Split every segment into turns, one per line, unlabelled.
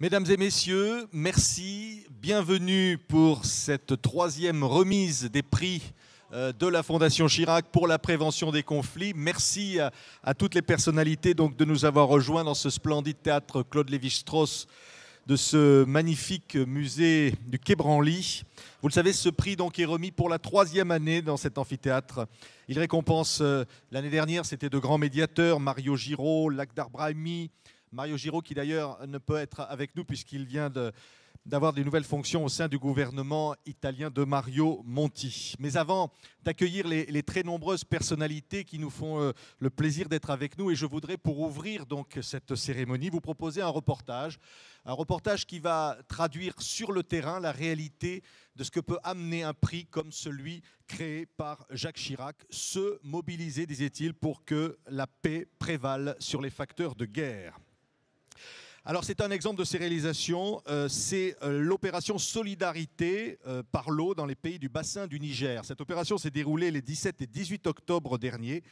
Mesdames et messieurs, merci, bienvenue pour cette troisième remise des prix de la Fondation Chirac pour la prévention des conflits. Merci à toutes les personnalités donc, de nous avoir rejoints dans ce splendide théâtre Claude Lévi-Strauss de ce magnifique musée du Quai Branly. Vous le savez, ce prix donc, est remis pour la troisième année dans cet amphithéâtre. Il récompense, l'année dernière, c'était de grands médiateurs, Mario Giraud, Lakhdar Brahimi. Mario Giraud qui d'ailleurs ne peut être avec nous puisqu'il vient d'avoir des nouvelles fonctions au sein du gouvernement italien de Mario Monti. Mais avant d'accueillir les très nombreuses personnalités qui nous font le plaisir d'être avec nous, et je voudrais pour ouvrir donc cette cérémonie vous proposer un reportage qui va traduire sur le terrain la réalité de ce que peut amener un prix comme celui créé par Jacques Chirac, se mobiliser, disait-il, pour que la paix prévale sur les facteurs de guerre. Alors c'est un exemple de ces réalisations, c'est l'opération Solidarité par l'eau dans les pays du bassin du Niger. Cette opération s'est déroulée les 17 et 18 octobre dernier.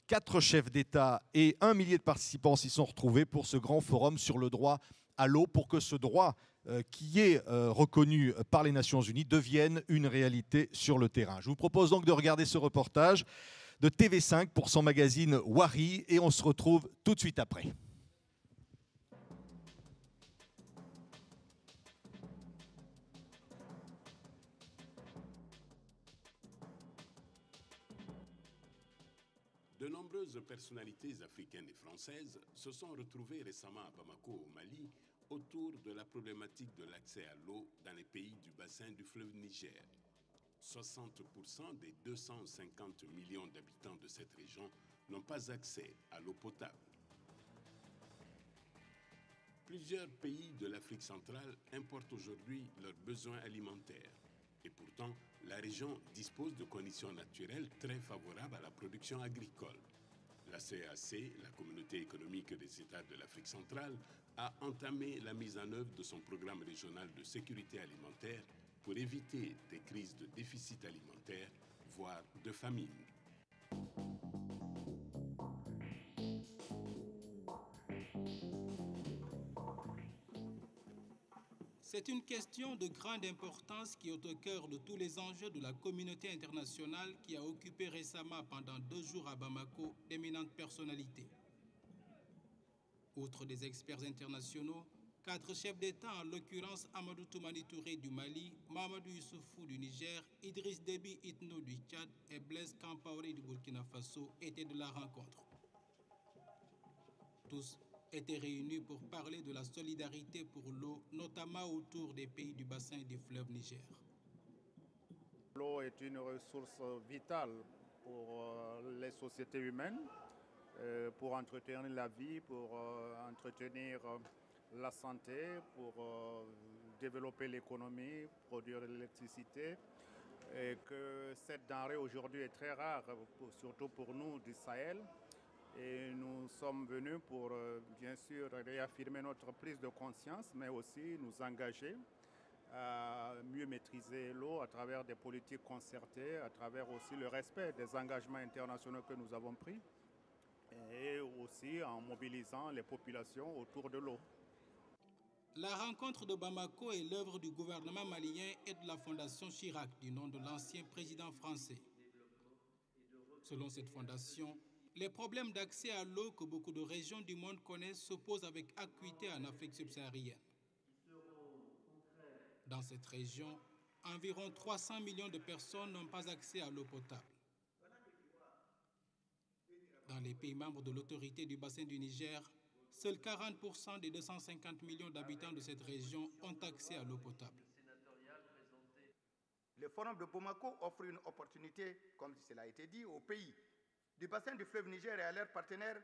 4 chefs d'État et 1 millier de participants s'y sont retrouvés pour ce grand forum sur le droit à l'eau, pour que ce droit qui est reconnu par les Nations Unies devienne une réalité sur le terrain. Je vous propose donc de regarder ce reportage de TV5 pour son magazine Wari et on se retrouve tout de suite après.
De nombreuses personnalités africaines et françaises se sont retrouvées récemment à Bamako, au Mali, autour de la problématique de l'accès à l'eau dans les pays du bassin du fleuve Niger. 60% des 250 millions d'habitants de cette région n'ont pas accès à l'eau potable. Plusieurs pays de l'Afrique centrale importent aujourd'hui leurs besoins alimentaires. Et pourtant, la région dispose de conditions naturelles très favorables à la production agricole. La CEEAC, la Communauté économique des États de l'Afrique centrale, a entamé la mise en œuvre de son programme régional de sécurité alimentaire pour éviter des crises de déficit alimentaire, voire de famine.
C'est une question de grande importance qui est au cœur de tous les enjeux de la communauté internationale qui a occupé récemment pendant 2 jours à Bamako d'éminentes personnalités. Outre des experts internationaux, 4 chefs d'État, en l'occurrence Amadou Toumani Touré du Mali, Mahamadou Issoufou du Niger, Idriss Déby Itno du Tchad et Blaise Compaoré du Burkina Faso, étaient de la rencontre. Tous étaient réunis pour parler de la solidarité pour l'eau, notamment autour des pays du bassin du fleuve Niger.
L'eau est une ressource vitale pour les sociétés humaines, pour entretenir la vie, pour entretenir la santé, pour développer l'économie, produire de l'électricité. Et que cette denrée aujourd'hui est très rare, surtout pour nous du Sahel. Et nous sommes venus pour, bien sûr, réaffirmer notre prise de conscience, mais aussi nous engager à mieux maîtriser l'eau à travers des politiques concertées, à travers aussi le respect des engagements internationaux que nous avons pris, et aussi en mobilisant les populations autour de l'eau.
La rencontre de Bamako est l'œuvre du gouvernement malien et de la Fondation Chirac, du nom de l'ancien président français. Selon cette fondation, les problèmes d'accès à l'eau que beaucoup de régions du monde connaissent se posent avec acuité en Afrique subsaharienne. Dans cette région, environ 300 millions de personnes n'ont pas accès à l'eau potable. Dans les pays membres de l'autorité du bassin du Niger, seuls 40% des 250 millions d'habitants de cette région ont accès à l'eau potable.
Le forum de Bamako offre une opportunité, comme cela a été dit, aux pays du bassin du fleuve Niger et à leurs partenaires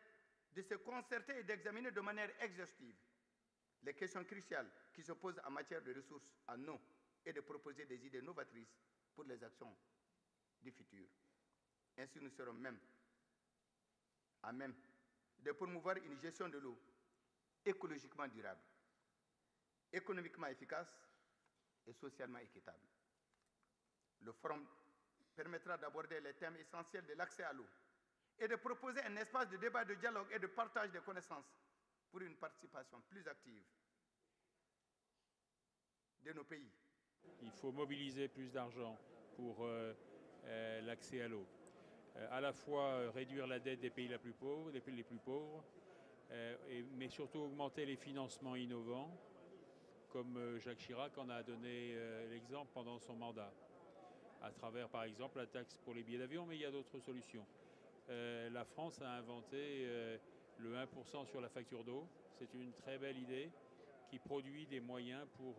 de se concerter et d'examiner de manière exhaustive les questions cruciales qui se posent en matière de ressources en eau et de proposer des idées novatrices pour les actions du futur. Ainsi, nous serons à même de promouvoir une gestion de l'eau écologiquement durable, économiquement efficace et socialement équitable. Le forum permettra d'aborder les thèmes essentiels de l'accès à l'eau et de proposer un espace de débat, de dialogue et de partage de connaissances pour une participation plus active de nos pays.
Il faut mobiliser plus d'argent pour l'accès à l'eau. À la fois réduire la dette des pays les plus pauvres, mais surtout augmenter les financements innovants, comme Jacques Chirac en a donné l'exemple pendant son mandat, à travers par exemple la taxe pour les billets d'avion, mais il y a d'autres solutions. La France a inventé le 1% sur la facture d'eau. C'est une très belle idée qui produit des moyens pour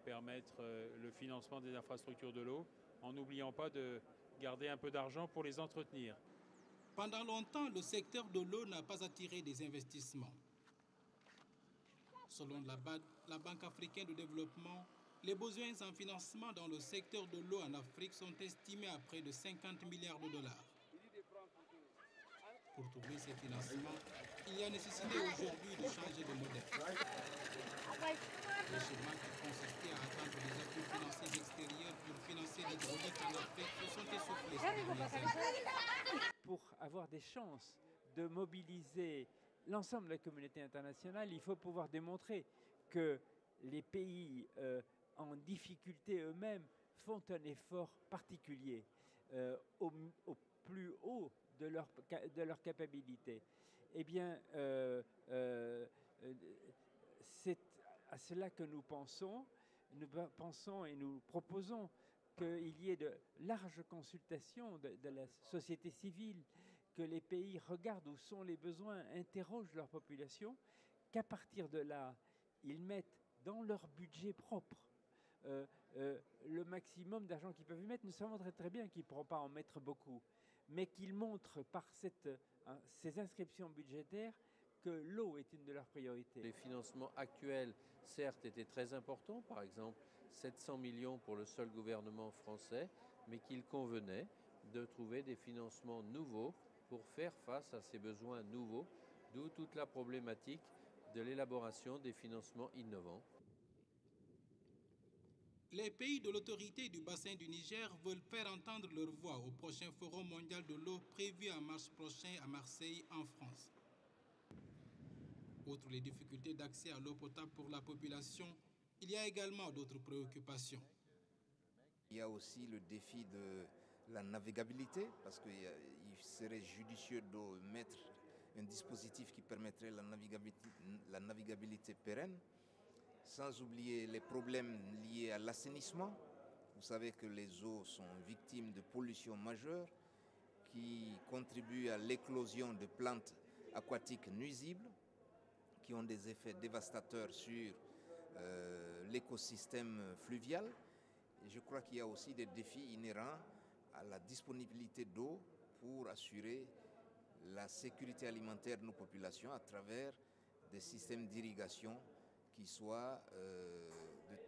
permettre le financement des infrastructures de l'eau, en n'oubliant pas de garder un peu d'argent pour les entretenir.
Pendant longtemps, le secteur de l'eau n'a pas attiré des investissements. Selon la Banque africaine de développement, les besoins en financement dans le secteur de l'eau en Afrique sont estimés à près de 50 milliards de dollars. Pour trouver ces financements, il y a nécessité aujourd'hui de changer de modèle. Les schémas qui consistaient à attendre des appuis financiers extérieurs pour financer l'hydraulique en Afrique se sont essoufflés ces dernières années.
Pour avoir des chances de mobiliser l'ensemble de la communauté internationale, il faut pouvoir démontrer que les pays en difficulté eux-mêmes font un effort particulier au plus haut de leur capacité. Eh bien, c'est à cela que nous pensons. Nous pensons et nous proposons qu'il y ait de larges consultations de la société civile, que les pays regardent où sont les besoins, interrogent leur population, qu'à partir de là, ils mettent dans leur budget propre le maximum d'argent qu'ils peuvent y mettre. Nous savons très bien qu'ils ne pourront pas en mettre beaucoup, mais qu'ils montrent par ces inscriptions budgétaires que l'eau est une de leurs priorités.
Les financements actuels, certes, étaient très importants, par exemple 700 millions pour le seul gouvernement français, mais qu'il convenait de trouver des financements nouveaux pour faire face à ces besoins nouveaux, d'où toute la problématique de l'élaboration des financements innovants.
Les pays de l'autorité du bassin du Niger veulent faire entendre leur voix au prochain Forum mondial de l'eau prévu en mars prochain à Marseille, en France. Outre les difficultés d'accès à l'eau potable pour la population, il y a également d'autres préoccupations.
Il y a aussi le défi de la navigabilité, parce qu'il serait judicieux de mettre un dispositif qui permettrait la navigabilité pérenne, sans oublier les problèmes liés à l'assainissement. Vous savez que les eaux sont victimes de pollution majeure qui contribuent à l'éclosion de plantes aquatiques nuisibles qui ont des effets dévastateurs sur l'écosystème fluvial. Et je crois qu'il y a aussi des défis inhérents à la disponibilité d'eau pour assurer la sécurité alimentaire de nos populations à travers des systèmes d'irrigation qui soient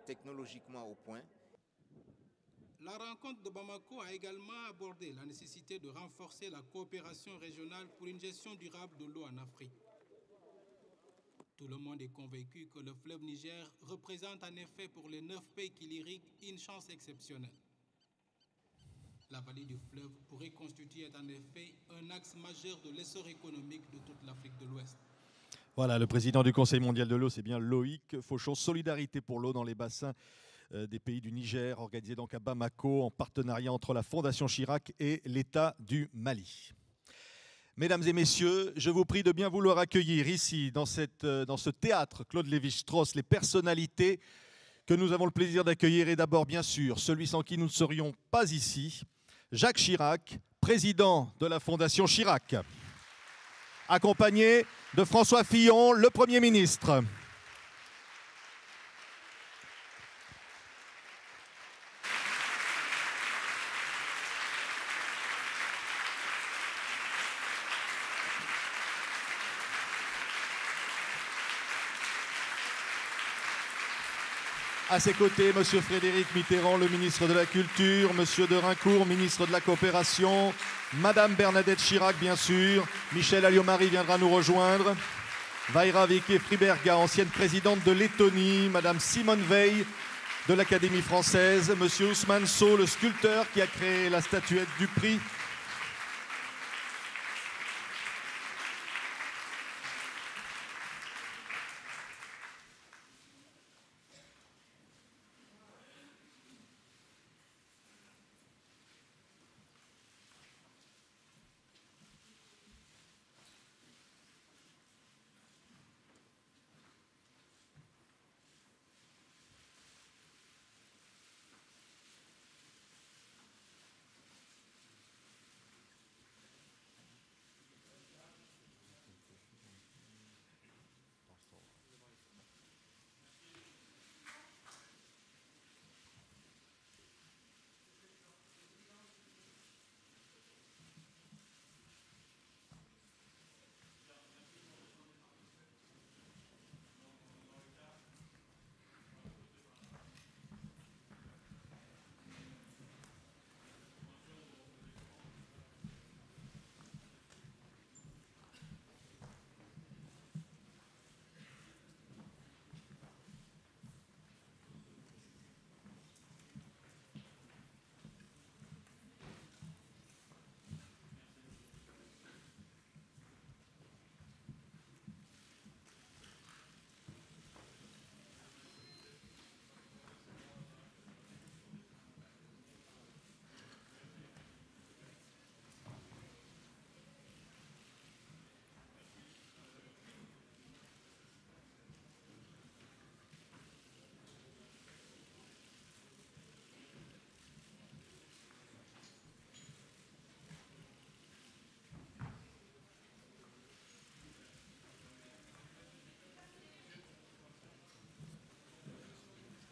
technologiquement au point.
La rencontre de Bamako a également abordé la nécessité de renforcer la coopération régionale pour une gestion durable de l'eau en Afrique. Tout le monde est convaincu que le fleuve Niger représente en effet pour les 9 pays qui l'irriguent une chance exceptionnelle. La vallée du fleuve pourrait constituer en effet un axe majeur de l'essor économique de toute l'Afrique de l'Ouest.
Voilà, le président du Conseil mondial de l'eau, c'est bien Loïc Fauchon. Solidarité pour l'eau dans les bassins des pays du Niger, organisé donc à Bamako en partenariat entre la Fondation Chirac et l'État du Mali. Mesdames et messieurs, je vous prie de bien vouloir accueillir ici, dans ce théâtre Claude Lévi-Strauss, les personnalités que nous avons le plaisir d'accueillir. Et d'abord, bien sûr, celui sans qui nous ne serions pas ici, Jacques Chirac, président de la Fondation Chirac, accompagné de François Fillon, le Premier ministre. À ses côtés, M. Frédéric Mitterrand, le ministre de la Culture, M. de Rincourt, ministre de la Coopération, Mme Bernadette Chirac, bien sûr, Michel Alliot-Marie viendra nous rejoindre, Vaira Viké-Friberga, ancienne présidente de Lettonie, Mme Simone Veil de l'Académie française, M. Ousmane Sow, le sculpteur qui a créé la statuette du prix,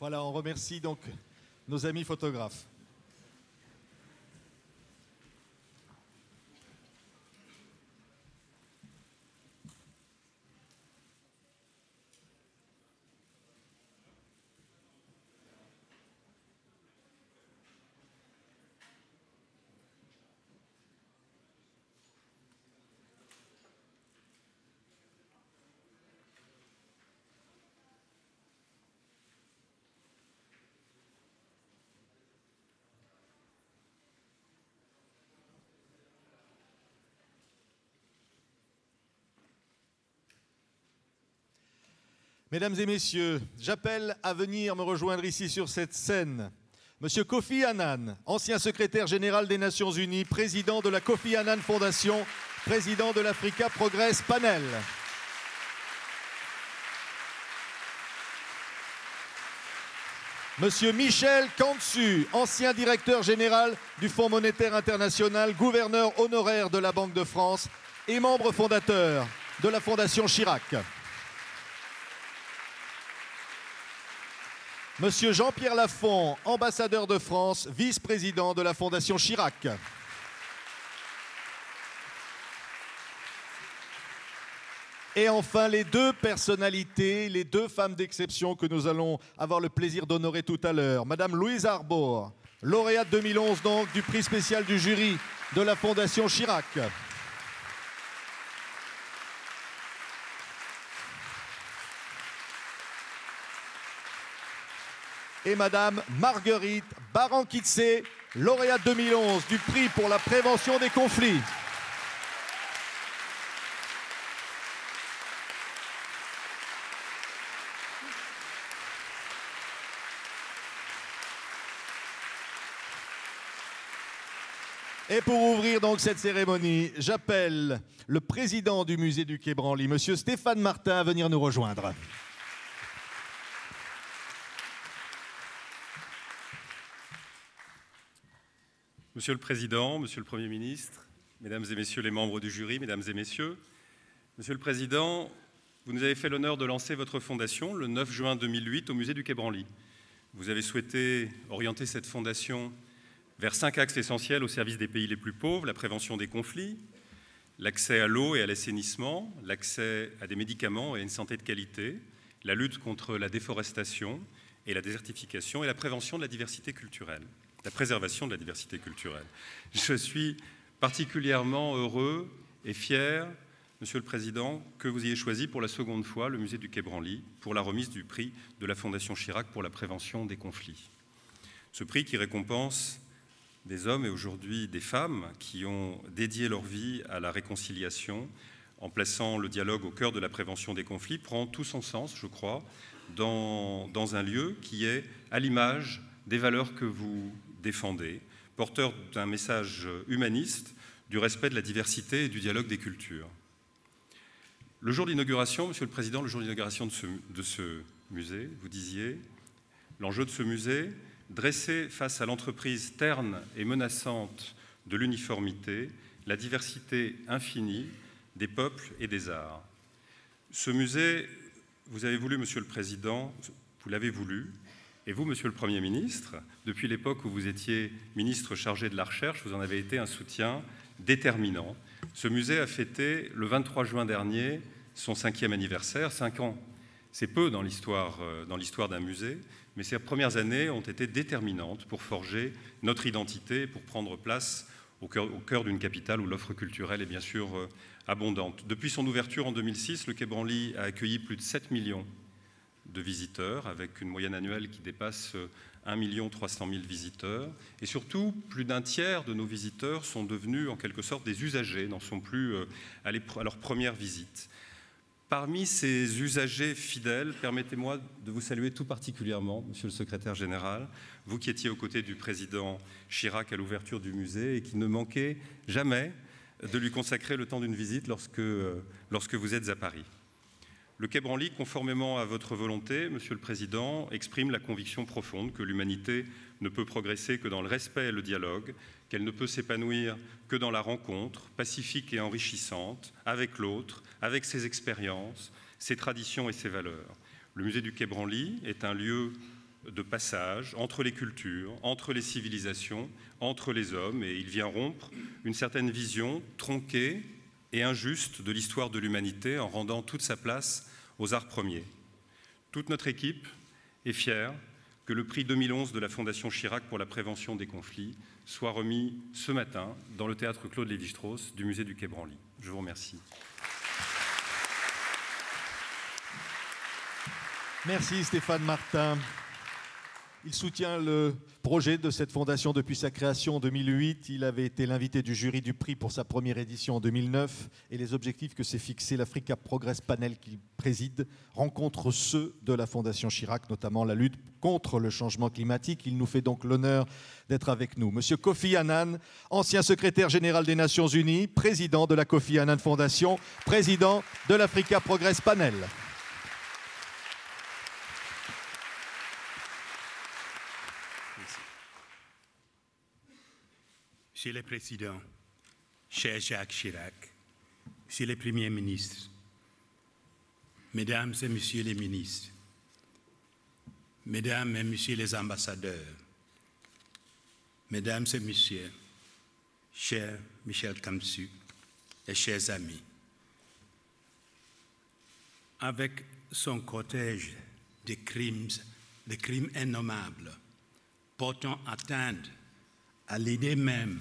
Voilà, on remercie donc nos amis photographes. Mesdames et messieurs, j'appelle à venir me rejoindre ici sur cette scène Monsieur Kofi Annan, ancien secrétaire général des Nations Unies, président de la Kofi Annan Foundation, président de l'Africa Progress Panel. Monsieur Michel Kantsu, ancien directeur général du Fonds monétaire international, gouverneur honoraire de la Banque de France et membre fondateur de la Fondation Chirac. Monsieur Jean-Pierre Lafont, ambassadeur de France, vice-président de la Fondation Chirac. Et enfin, les deux personnalités, les deux femmes d'exception que nous allons avoir le plaisir d'honorer tout à l'heure. Madame Louise Arbour, lauréate 2011 donc du prix spécial du jury de la Fondation Chirac. Et Madame Marguerite Barankitse, lauréate 2011 du prix pour la prévention des conflits. Et pour ouvrir donc cette cérémonie, j'appelle le président du musée du Quai Branly, Monsieur Stéphane Martin, à venir nous rejoindre.
Monsieur le Président, Monsieur le Premier ministre, Mesdames et Messieurs les membres du jury, Mesdames et Messieurs, Monsieur le Président, vous nous avez fait l'honneur de lancer votre fondation le 9 juin 2008 au musée du Quai Branly. Vous avez souhaité orienter cette fondation vers 5 axes essentiels au service des pays les plus pauvres: la prévention des conflits, l'accès à l'eau et à l'assainissement, l'accès à des médicaments et à une santé de qualité, la lutte contre la déforestation et la désertification et la prévention de la diversité culturelle. La préservation de la diversité culturelle. Je suis particulièrement heureux et fier, Monsieur le Président, que vous ayez choisi pour la seconde fois le musée du Quai Branly pour la remise du prix de la Fondation Chirac pour la prévention des conflits. Ce prix qui récompense des hommes et aujourd'hui des femmes qui ont dédié leur vie à la réconciliation en plaçant le dialogue au cœur de la prévention des conflits prend tout son sens, je crois, dans un lieu qui est à l'image des valeurs que vous défendez, porteur d'un message humaniste, du respect de la diversité et du dialogue des cultures. Le jour d'inauguration, Monsieur le Président, le jour d'inauguration de ce musée, vous disiez, l'enjeu de ce musée, dresser face à l'entreprise terne et menaçante de l'uniformité, la diversité infinie des peuples et des arts. Ce musée, vous avez voulu, Monsieur le Président, vous l'avez voulu, et vous, Monsieur le Premier ministre, depuis l'époque où vous étiez ministre chargé de la Recherche, vous en avez été un soutien déterminant. Ce musée a fêté le 23 juin dernier son 5e anniversaire. 5 ans, c'est peu dans l'histoire d'un musée, mais ces premières années ont été déterminantes pour forger notre identité, pour prendre place au cœur d'une capitale où l'offre culturelle est bien sûr abondante. Depuis son ouverture en 2006, le Quai Branly a accueilli plus de 7 millions de visiteurs, avec une moyenne annuelle qui dépasse 1 300 000 visiteurs. Et surtout, plus d'un tiers de nos visiteurs sont devenus en quelque sorte des usagers, n'en sont plus à leur première visite. Parmi ces usagers fidèles, permettez-moi de vous saluer tout particulièrement, Monsieur le Secrétaire général, vous qui étiez aux côtés du président Chirac à l'ouverture du musée et qui ne manquez jamais de lui consacrer le temps d'une visite lorsque vous êtes à Paris. Le Quai Branly, conformément à votre volonté, Monsieur le Président, exprime la conviction profonde que l'humanité ne peut progresser que dans le respect et le dialogue, qu'elle ne peut s'épanouir que dans la rencontre pacifique et enrichissante avec l'autre, avec ses expériences, ses traditions et ses valeurs. Le musée du Quai Branly est un lieu de passage entre les cultures, entre les civilisations, entre les hommes, et il vient rompre une certaine vision tronquée et injuste de l'histoire de l'humanité en rendant toute sa place aux arts premiers. Toute notre équipe est fière que le prix 2011 de la Fondation Chirac pour la prévention des conflits soit remis ce matin dans le théâtre Claude Lévi-Strauss du musée du Quai Branly. Je vous remercie.
Merci Stéphane Martin. Il soutient le projet de cette fondation depuis sa création en 2008. Il avait été l'invité du jury du prix pour sa première édition en 2009. Et les objectifs que s'est fixé l'Africa Progress Panel qu'il préside rencontrent ceux de la Fondation Chirac, notamment la lutte contre le changement climatique. Il nous fait donc l'honneur d'être avec nous. Monsieur Kofi Annan, ancien secrétaire général des Nations Unies, président de la Kofi Annan Foundation, président de l'Africa Progress Panel.
Monsieur le Président, cher Jacques Chirac, Monsieur le Premier ministre, Mesdames et Messieurs les ministres, Mesdames et Messieurs les ambassadeurs, Mesdames et Messieurs, cher Michel Kamsu et chers amis, avec son cortège de crimes innommables portant atteinte à l'idée même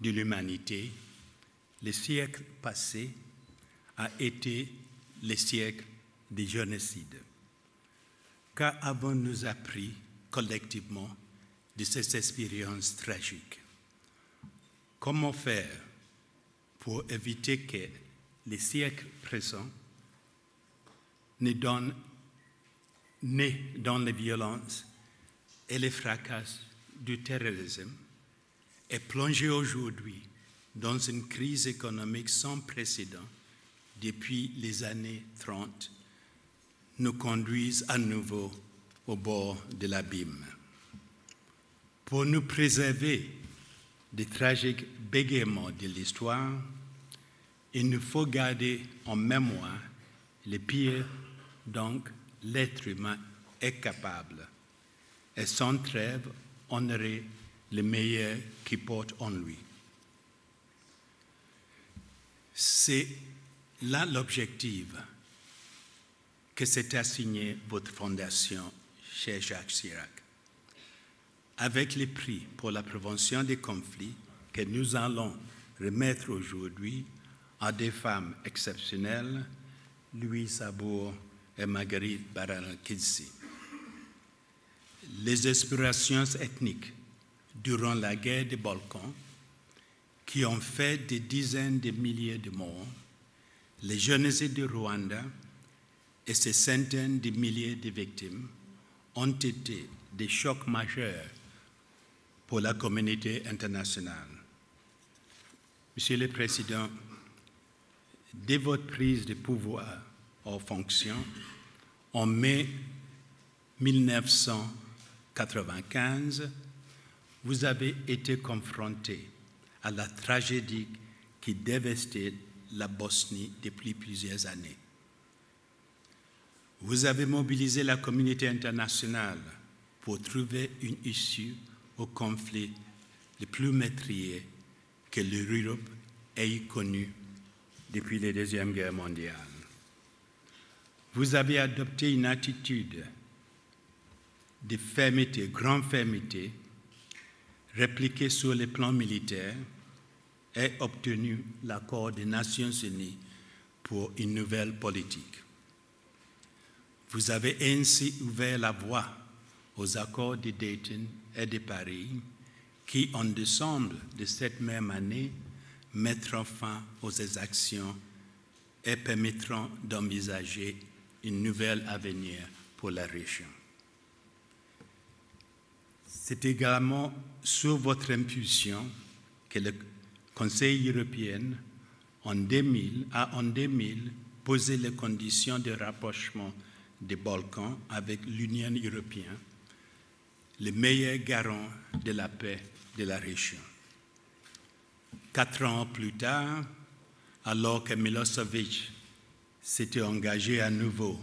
de l'humanité, le siècle passé a été le siècle des génocides. Qu'avons-nous appris collectivement de ces expériences tragiques? Comment faire pour éviter que les siècles présents ne donnent nez dans les violences et les fracas du terrorisme et plonger aujourd'hui dans une crise économique sans précédent depuis les années 30 nous conduisent à nouveau au bord de l'abîme. Pour nous préserver des tragiques bégaiements de l'histoire, il nous faut garder en mémoire le pire dont l'être humain est capable et sans trêve honorer le meilleur qui porte en lui. C'est là l'objectif que s'est assigné votre fondation, cher Jacques Chirac. Avec les prix pour la prévention des conflits que nous allons remettre aujourd'hui à des femmes exceptionnelles, Louise Arbour et Marguerite Barankitsi. Les aspirations ethniques durant la guerre des Balkans, qui ont fait des dizaines de milliers de morts, les génocides du Rwanda et ces centaines de milliers de victimes ont été des chocs majeurs pour la communauté internationale. Monsieur le Président, dès votre prise de pouvoir en fonction, en mai 1995, vous avez été confronté à la tragédie qui dévastait la Bosnie depuis plusieurs années. Vous avez mobilisé la communauté internationale pour trouver une issue au conflit le plus meurtrier que l'Europe ait connu depuis la Deuxième Guerre mondiale. Vous avez adopté une attitude de fermeté, grande fermeté, répliquée sur le plan militaire et obtenu l'accord des Nations Unies pour une nouvelle politique. Vous avez ainsi ouvert la voie aux accords de Dayton et de Paris qui, en décembre de cette même année, mettront fin aux exactions et permettront d'envisager une nouvelle avenir pour la région. C'est également sous votre impulsion que le Conseil européen en 2000 a posé les conditions de rapprochement des Balkans avec l'Union européenne, le meilleur garant de la paix de la région. 4 ans plus tard, alors que Milosevic s'était engagé à nouveau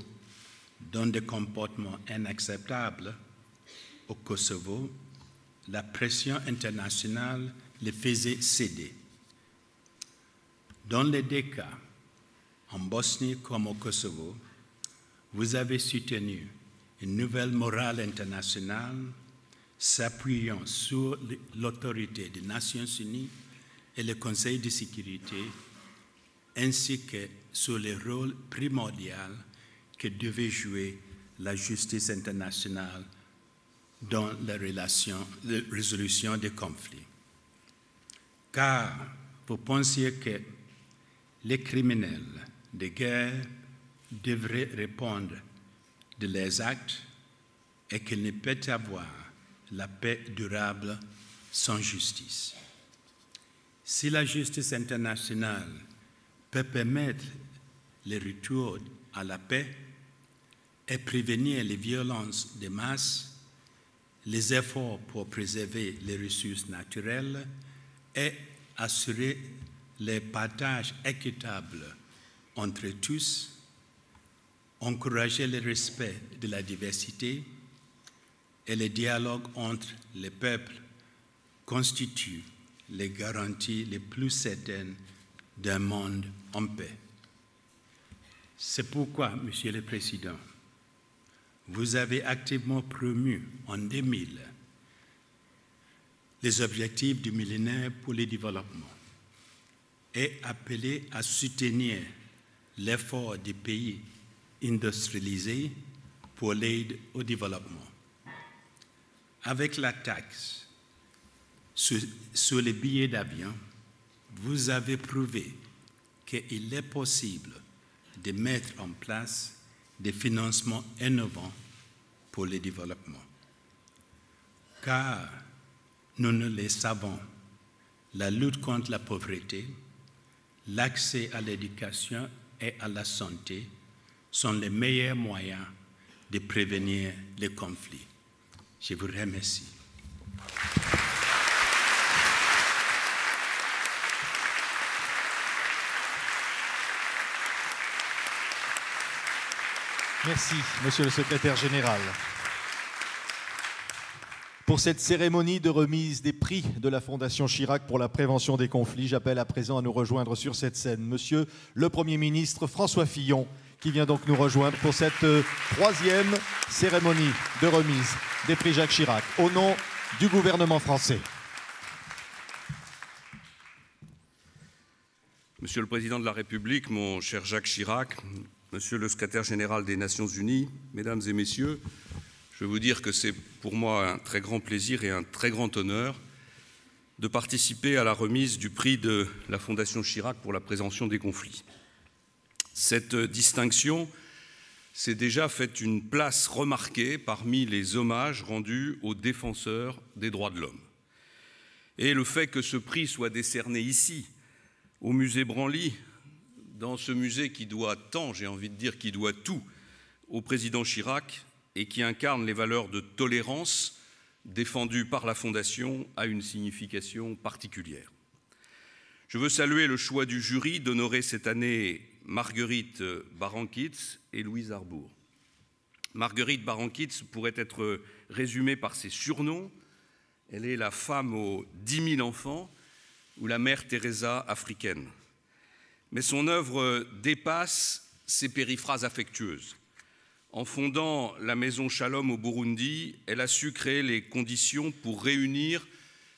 dans des comportements inacceptables, au Kosovo, la pression internationale les faisait céder. Dans les deux cas, en Bosnie comme au Kosovo, vous avez soutenu une nouvelle morale internationale s'appuyant sur l'autorité des Nations Unies et le Conseil de sécurité, ainsi que sur le rôle primordial que devait jouer la justice internationale dans la résolution des conflits. Car vous pensiez que les criminels de guerre devraient répondre de leurs actes et qu'il ne peut y avoir la paix durable sans justice. Si la justice internationale peut permettre le retour à la paix et prévenir les violences de masse, les efforts pour préserver les ressources naturelles et assurer le partage équitable entre tous, encourager le respect de la diversité et le dialogue entre les peuples constituent les garanties les plus certaines d'un monde en paix. C'est pourquoi, Monsieur le Président, vous avez activement promu en 2000 les objectifs du millénaire pour le développement et appelé à soutenir l'effort des pays industrialisés pour l'aide au développement. Avec la taxe sur les billets d'avion, vous avez prouvé qu'il est possible de mettre en place des financements innovants pour le développement. Car, nous ne le savons, la lutte contre la pauvreté, l'accès à l'éducation et à la santé sont les meilleurs moyens de prévenir les conflits. Je vous remercie.
Merci, Monsieur le Secrétaire général. Pour cette cérémonie de remise des prix de la Fondation Chirac pour la prévention des conflits, j'appelle à présent à nous rejoindre sur cette scène Monsieur le Premier ministre François Fillon, qui vient donc nous rejoindre pour cette troisième cérémonie de remise des prix Jacques Chirac, au nom du gouvernement français.
Monsieur le Président de la République, mon cher Jacques Chirac, Monsieur le Secrétaire général des Nations Unies, Mesdames et Messieurs, je veux vous dire que c'est pour moi un très grand plaisir et un très grand honneur de participer à la remise du prix de la Fondation Chirac pour la prévention des conflits. Cette distinction s'est déjà fait une place remarquée parmi les hommages rendus aux défenseurs des droits de l'homme. Et le fait que ce prix soit décerné ici, au musée Branly, dans ce musée qui doit tant, j'ai envie de dire, qui doit tout au président Chirac et qui incarne les valeurs de tolérance défendues par la Fondation, a une signification particulière. Je veux saluer le choix du jury d'honorer cette année Marguerite Barankitz et Louise Arbour. Marguerite Barankitz pourrait être résumée par ses surnoms. Elle est la femme aux 10 000 enfants ou la mère Teresa africaine. Mais son œuvre dépasse ces périphrases affectueuses. En fondant la Maison Shalom au Burundi, elle a su créer les conditions pour réunir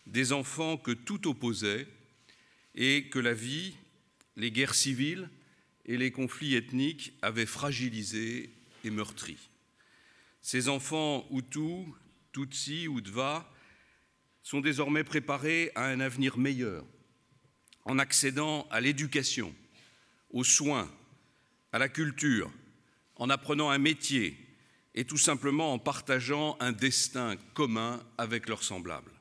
des enfants que tout opposait et que la vie, les guerres civiles et les conflits ethniques avaient fragilisés et meurtris. Ces enfants Hutus, Tutsis ou Tva sont désormais préparés à un avenir meilleur en accédant à l'éducation, aux soins, à la culture, en apprenant un métier et tout simplement en partageant un destin commun avec leurs semblables.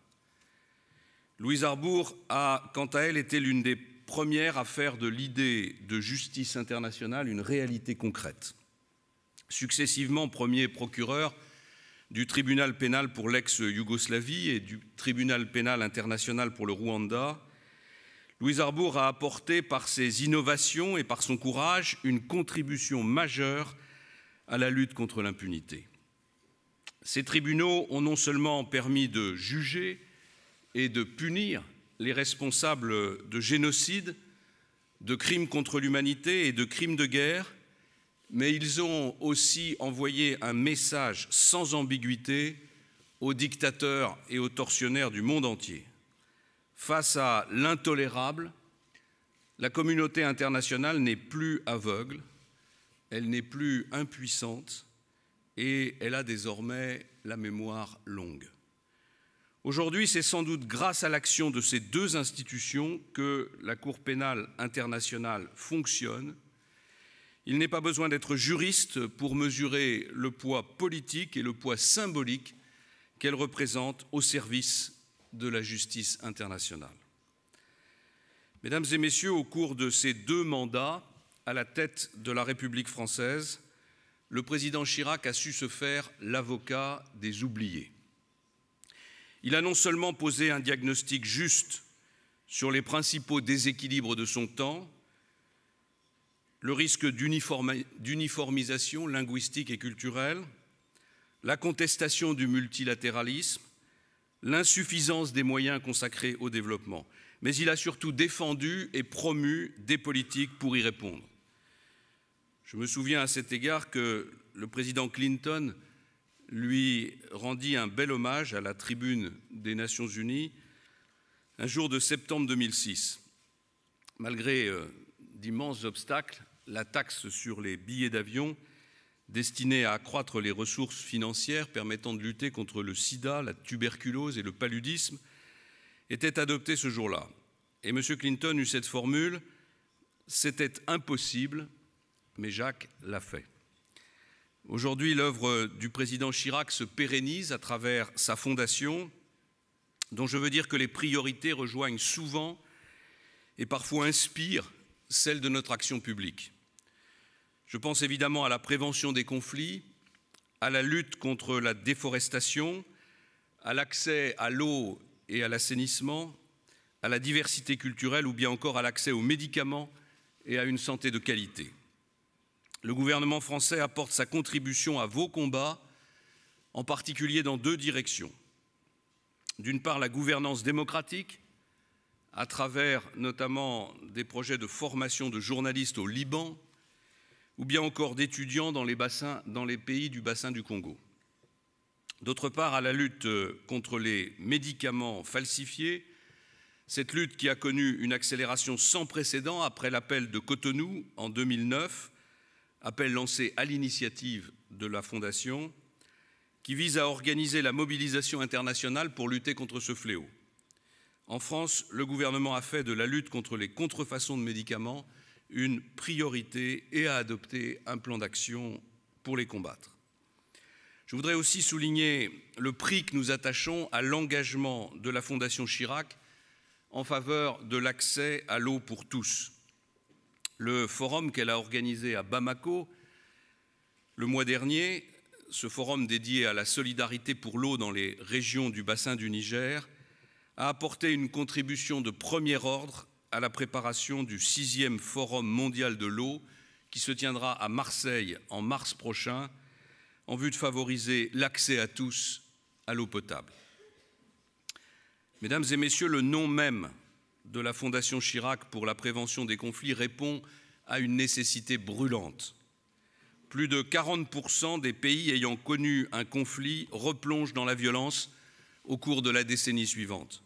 Louise Arbour a, quant à elle, été l'une des premières à faire de l'idée de justice internationale une réalité concrète. Successivement premier procureur du tribunal pénal pour l'ex-Yougoslavie et du tribunal pénal international pour le Rwanda, Louise Arbour a apporté par ses innovations et par son courage une contribution majeure à la lutte contre l'impunité. Ces tribunaux ont non seulement permis de juger et de punir les responsables de génocide, de crimes contre l'humanité et de crimes de guerre, mais ils ont aussi envoyé un message sans ambiguïté aux dictateurs et aux tortionnaires du monde entier. Face à l'intolérable, la communauté internationale n'est plus aveugle, elle n'est plus impuissante et elle a désormais la mémoire longue. Aujourd'hui, c'est sans doute grâce à l'action de ces deux institutions que la Cour pénale internationale fonctionne. Il n'est pas besoin d'être juriste pour mesurer le poids politique et le poids symbolique qu'elle représente au service de la justice internationale. Mesdames et messieurs, au cours de ces 2 mandats à la tête de la République française, le président Chirac a su se faire l'avocat des oubliés. Il a non seulement posé un diagnostic juste sur les principaux déséquilibres de son temps, le risque d'uniformisation linguistique et culturelle, la contestation du multilatéralisme, l'insuffisance des moyens consacrés au développement. Mais il a surtout défendu et promu des politiques pour y répondre. Je me souviens à cet égard que le président Clinton lui rendit un bel hommage à la tribune des Nations Unies un jour de septembre 2006. Malgré d'immenses obstacles, la taxe sur les billets d'avion destinée à accroître les ressources financières permettant de lutter contre le sida, la tuberculose et le paludisme était adoptée ce jour-là. Et M. Clinton eut cette formule « C'était impossible, mais Jacques l'a fait ». Aujourd'hui, l'œuvre du président Chirac se pérennise à travers sa fondation, dont je veux dire que les priorités rejoignent souvent et parfois inspirent celles de notre action publique. Je pense évidemment à la prévention des conflits, à la lutte contre la déforestation, à l'accès à l'eau et à l'assainissement, à la diversité culturelle ou bien encore à l'accès aux médicaments et à une santé de qualité. Le gouvernement français apporte sa contribution à vos combats, en particulier dans 2 directions. D'une part, la gouvernance démocratique, à travers notamment des projets de formation de journalistes au Liban, ou bien encore d'étudiants dans les pays du bassin du Congo. D'autre part, à la lutte contre les médicaments falsifiés, cette lutte qui a connu une accélération sans précédent après l'appel de Cotonou en 2009, appel lancé à l'initiative de la Fondation, qui vise à organiser la mobilisation internationale pour lutter contre ce fléau. En France, le gouvernement a fait de la lutte contre les contrefaçons de médicaments une priorité et a adopté un plan d'action pour les combattre. Je voudrais aussi souligner le prix que nous attachons à l'engagement de la Fondation Chirac en faveur de l'accès à l'eau pour tous. Le forum qu'elle a organisé à Bamako le mois dernier, ce forum dédié à la solidarité pour l'eau dans les régions du bassin du Niger, a apporté une contribution de premier ordre à la préparation du 6e Forum mondial de l'eau qui se tiendra à Marseille en mars prochain en vue de favoriser l'accès à tous à l'eau potable. Mesdames et messieurs, le nom même de la Fondation Chirac pour la prévention des conflits répond à une nécessité brûlante. Plus de 40% des pays ayant connu un conflit replongent dans la violence au cours de la décennie suivante.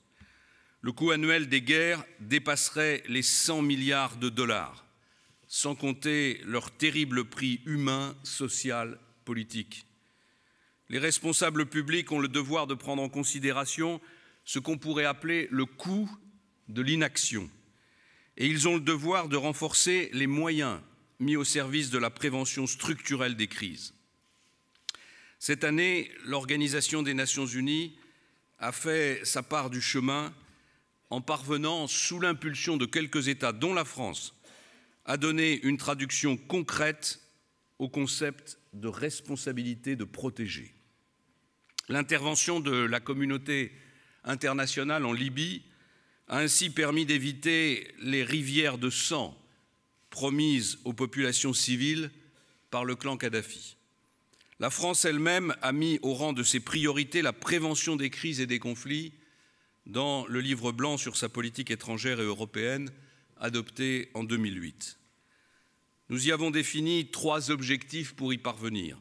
Le coût annuel des guerres dépasserait les 100 milliards de dollars, sans compter leur terrible prix humain, social, politique. Les responsables publics ont le devoir de prendre en considération ce qu'on pourrait appeler le coût de l'inaction. Et ils ont le devoir de renforcer les moyens mis au service de la prévention structurelle des crises. Cette année, l'Organisation des Nations Unies a fait sa part du chemin en parvenant, sous l'impulsion de quelques États, dont la France, à donner une traduction concrète au concept de responsabilité de protéger. L'intervention de la communauté internationale en Libye a ainsi permis d'éviter les rivières de sang promises aux populations civiles par le clan Kadhafi. La France elle-même a mis au rang de ses priorités la prévention des crises et des conflits dans le livre blanc sur sa politique étrangère et européenne adopté en 2008. Nous y avons défini 3 objectifs pour y parvenir.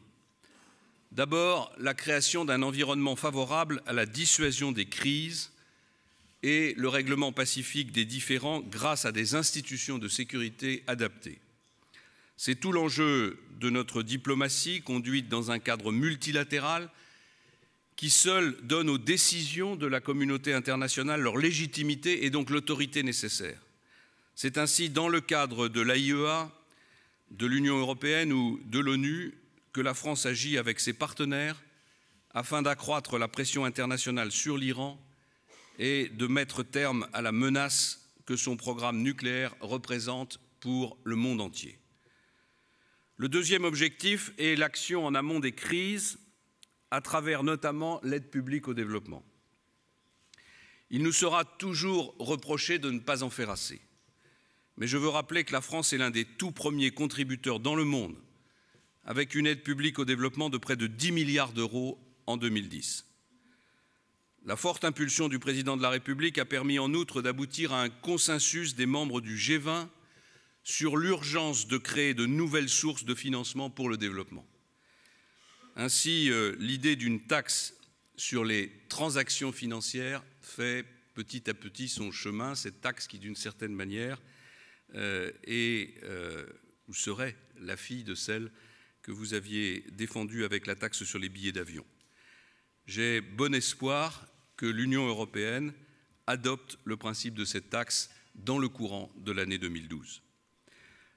D'abord, la création d'un environnement favorable à la dissuasion des crises et le règlement pacifique des différends grâce à des institutions de sécurité adaptées. C'est tout l'enjeu de notre diplomatie conduite dans un cadre multilatéral qui seul donne aux décisions de la communauté internationale leur légitimité et donc l'autorité nécessaire. C'est ainsi dans le cadre de l'AIEA, de l'Union européenne ou de l'ONU que la France agit avec ses partenaires afin d'accroître la pression internationale sur l'Iran et de mettre terme à la menace que son programme nucléaire représente pour le monde entier. Le deuxième objectif est l'action en amont des crises à travers notamment l'aide publique au développement. Il nous sera toujours reproché de ne pas en faire assez. Mais je veux rappeler que la France est l'un des tout premiers contributeurs dans le monde avec une aide publique au développement de près de 10 milliards d'euros en 2010. La forte impulsion du président de la République a permis en outre d'aboutir à un consensus des membres du G20 sur l'urgence de créer de nouvelles sources de financement pour le développement. Ainsi, l'idée d'une taxe sur les transactions financières fait petit à petit son chemin, cette taxe qui, d'une certaine manière, ou serait la fille de celle que vous aviez défendue avec la taxe sur les billets d'avion. J'ai bon espoir que l'Union européenne adopte le principe de cette taxe dans le courant de l'année 2012.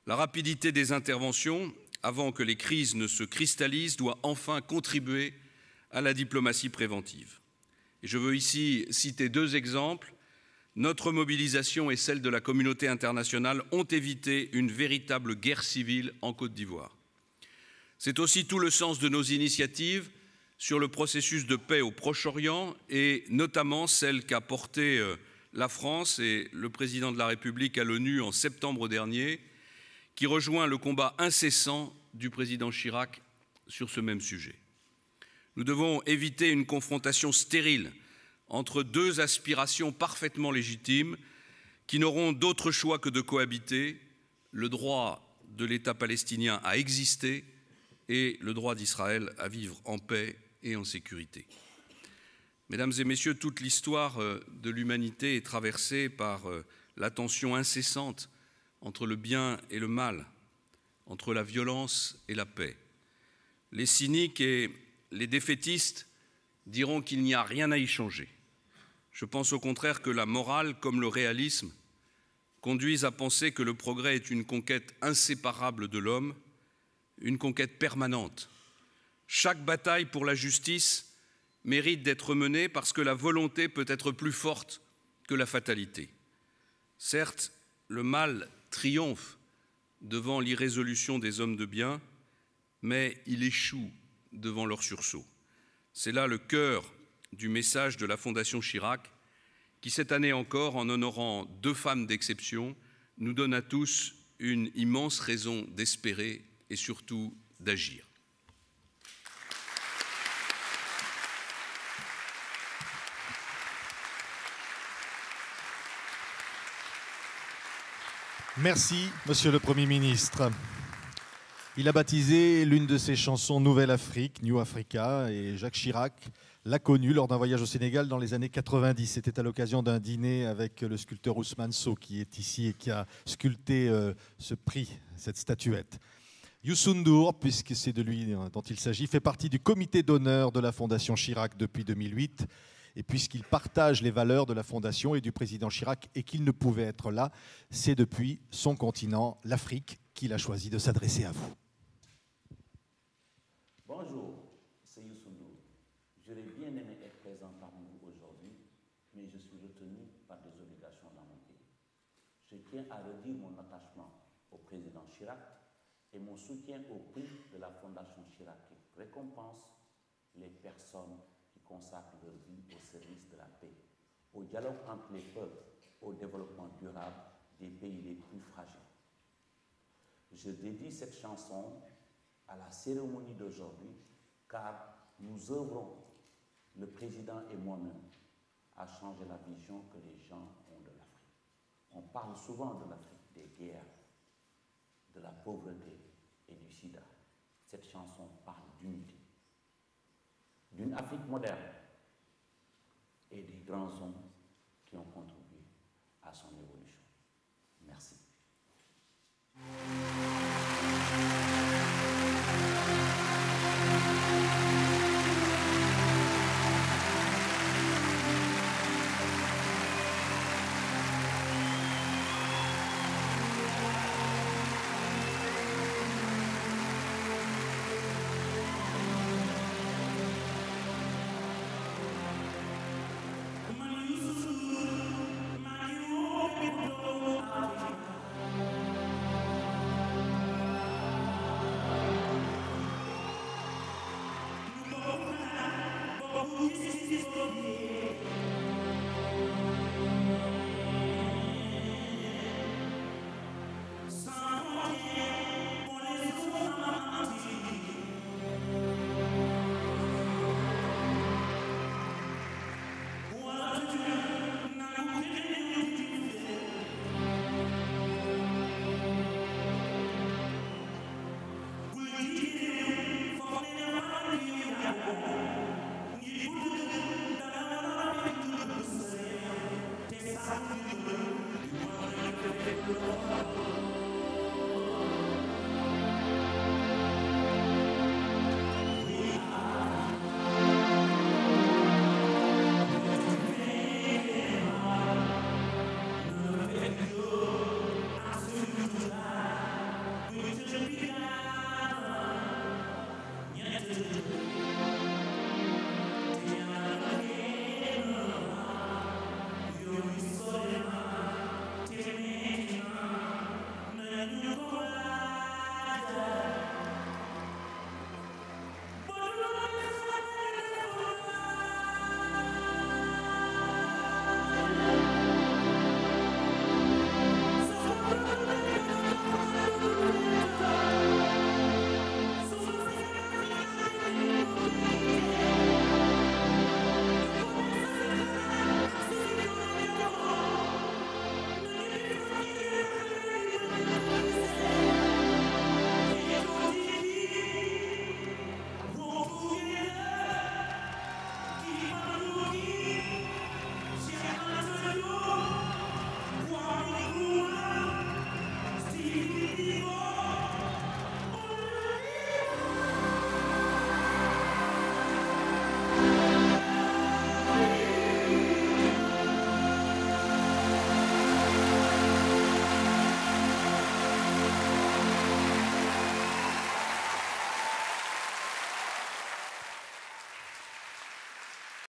La rapidité des interventions, avant que les crises ne se cristallisent, doit enfin contribuer à la diplomatie préventive. Et je veux ici citer 2 exemples. Notre mobilisation et celle de la communauté internationale ont évité une véritable guerre civile en Côte d'Ivoire. C'est aussi tout le sens de nos initiatives sur le processus de paix au Proche-Orient et notamment celle qu'a portée la France et le président de la République à l'ONU en septembre dernier, qui rejoint le combat incessant du président Chirac sur ce même sujet. Nous devons éviter une confrontation stérile entre 2 aspirations parfaitement légitimes qui n'auront d'autre choix que de cohabiter, le droit de l'État palestinien à exister et le droit d'Israël à vivre en paix et en sécurité. Mesdames et messieurs, toute l'histoire de l'humanité est traversée par la tension incessante entre le bien et le mal, entre la violence et la paix. Les cyniques et les défaitistes diront qu'il n'y a rien à y changer. Je pense au contraire que la morale, comme le réalisme, conduisent à penser que le progrès est une conquête inséparable de l'homme, une conquête permanente. Chaque bataille pour la justice mérite d'être menée parce que la volonté peut être plus forte que la fatalité. Certes, le mal triomphe devant l'irrésolution des hommes de bien, mais il échoue devant leur sursaut. C'est là le cœur du message de la Fondation Chirac, qui cette année encore, en honorant 2 femmes d'exception, nous donne à tous une immense raison d'espérer et surtout d'agir.
Merci, Monsieur le Premier ministre. Il a baptisé l'une de ses chansons Nouvelle Afrique, New Africa, et Jacques Chirac l'a connue lors d'un voyage au Sénégal dans les années 90. C'était à l'occasion d'un dîner avec le sculpteur Ousmane Sow, qui est ici et qui a sculpté ce prix, cette statuette. Youssou N'Dour, puisque c'est de lui dont il s'agit, fait partie du comité d'honneur de la Fondation Chirac depuis 2008. Et puisqu'il partage les valeurs de la Fondation et du président Chirac et qu'il ne pouvait être là, c'est depuis son continent, l'Afrique, qu'il a choisi de s'adresser à vous.
Bonjour, c'est Youssou N'Dour. J'aurais bien aimé être présent parmi vous aujourd'hui, mais je suis retenu par des obligations dans mon pays. Je tiens à redire mon attachement au président Chirac et mon soutien au prix de la Fondation Chirac qui récompense les personnes qui consacrent leur vie au service de la paix, au dialogue entre les peuples, au développement durable des pays les plus fragiles. Je dédie cette chanson à la cérémonie d'aujourd'hui car nous œuvrons, le président et moi-même, à changer la vision que les gens ont de l'Afrique. On parle souvent de l'Afrique, des guerres, de la pauvreté et du sida. Cette chanson parle d'unité, d'une Afrique moderne et des grands hommes qui ont contribué à son évolution. Merci.